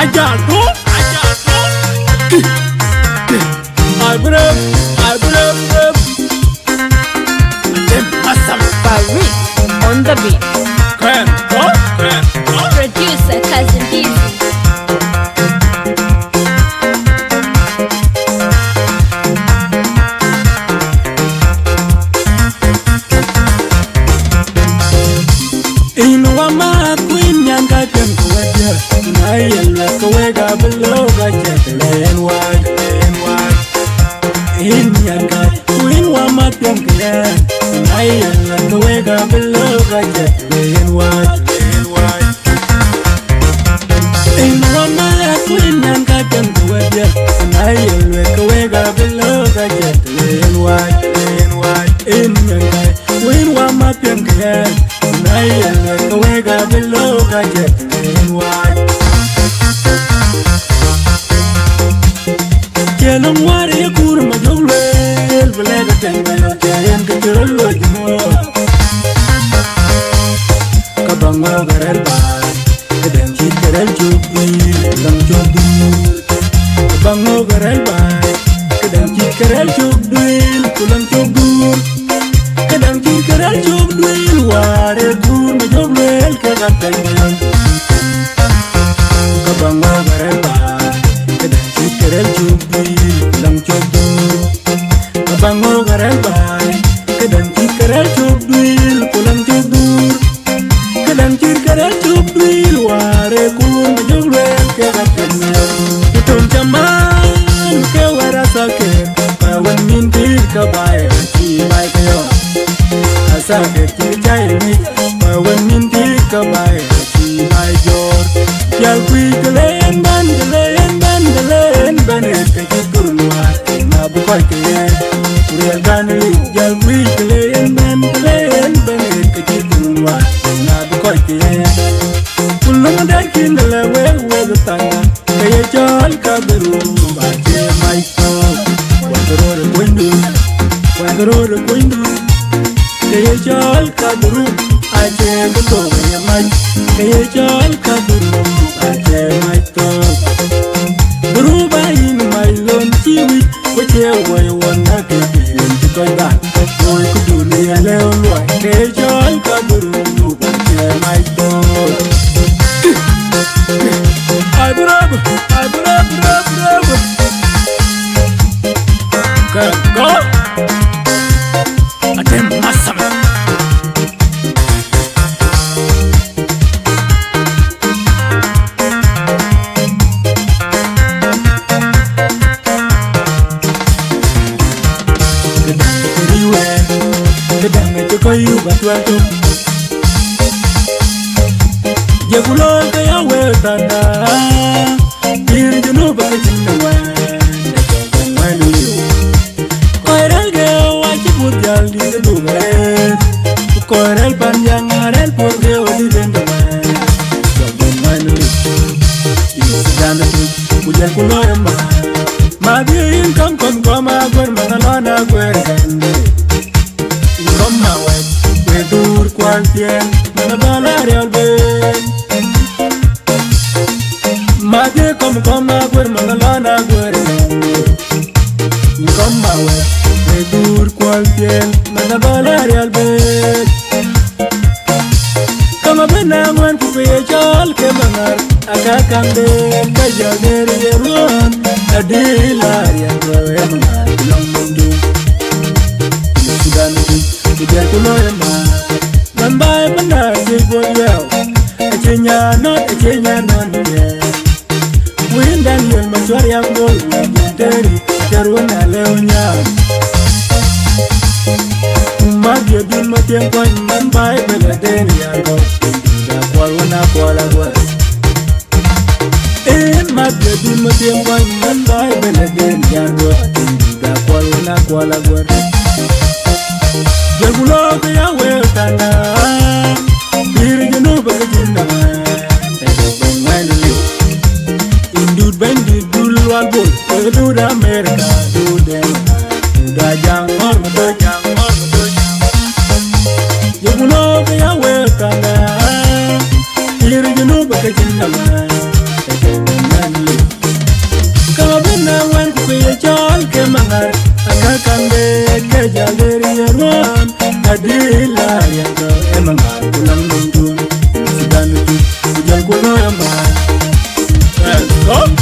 Ajato, I brave, them awesome. Farid on the beat. Can Producer Cousin Dizzy. Inwama queen yanga kem kuwadia Nayela kuwega below Gachet len wide In yanga queen wama kem kuya Nayela kuwega below Gachet len wide Inwama queen yanga kem kuwadia Nayela kuwega below Gachet len wide In yanga queen wama kem kuya Nayela kuwega below Gachet len wide Kelong wari ya kuru majolwel Belega tengwelo jayan keterolo jimo Kabango garel bay Kedeng chit garel chubi Lang chubi Kabango garel bay Kedeng chit garel chubi Kulang chubi Kedeng chit garel chubi Wari kuru majolwel Kega tengwelo Kabango garel bay Kedeng chit garel chubi Lang chubi Kabango garel bay Kedeng chit garel chubi Kulang chubi Kedeng chit garel chubi Wari kuru majolwel Kega tengwelo Kitun jaman Kewara sakit Kawan mintir kabaya Chi mai kayo Asake chirchai ni Kawan mintir kabaya Chi mai jor Yal kui galen ban Kajit kurunwa Na bukoy kaya Kuriel ganali Yal kui galen ban Kajit kurunwa Na bukoy kaya Kulung dakin dala weg tanga Kaya jol kabiru Bache maiko Wangarore kwindu Kaya jol kabiru Ache gato kaya mai Kaya jol kabiru Ache maiko Buru bayin mailon chiwi Wache way wana kibin Chikoy da Koy kuduni ya leo loy Kaya jol kabiru Ache maiko I bravo Go Atem masam Kedang koyu batwatu Jegulol kaya wetanda Bir junu bakachinna wani Koirel ge wachi budjal di sedungaret Koirel panjang harel porge odi dendaman Jogong wani Isidana tu budjal kuloyamba Magi inkam kon koma gwer mangalona gwer gande Ingoma wet Wedur kwantien Manabalari albet Magi koma gwer mangalona gwer gande Ingoma wet Wedur kwantien Manabalari albet Kama benangwan kupiye chal ke mangar Akakande kajal deri yeruan Adilari angwawe mangar Long mundu Sudan Kujar kuloy ma Nambay pandar sipo yaw Echenya non yeah Windan yun maswar yang gol Wajinteri Jarwana leonya Umagya dun matiang kwan Nambay beladen yago Tinda kwalwana kwalagwa Magya dun matiang kwan Nambay beladen yago Tinda kwalwana kwalagwa Jagulo kaya wetanda Bir jenu bakajinda Tejabang manuli Indud bandit dul walbol Kedud Amerika Duden Duda jangor Jagulo kaya wetanda Bir jenu bakajinda Tejabang mangar akakambe kejageri yerwan adila yanga emangar kulam dundun sidanu tu ujal kulo yamba go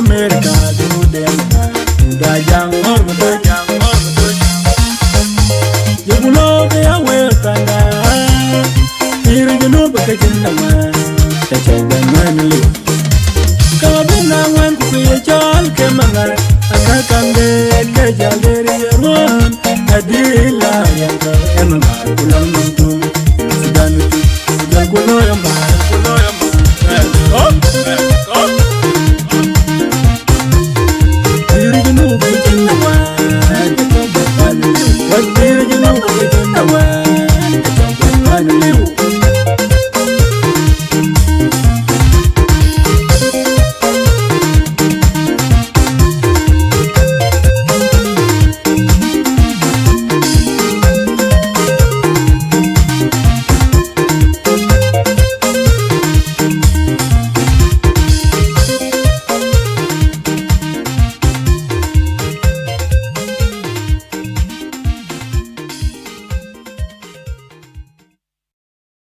America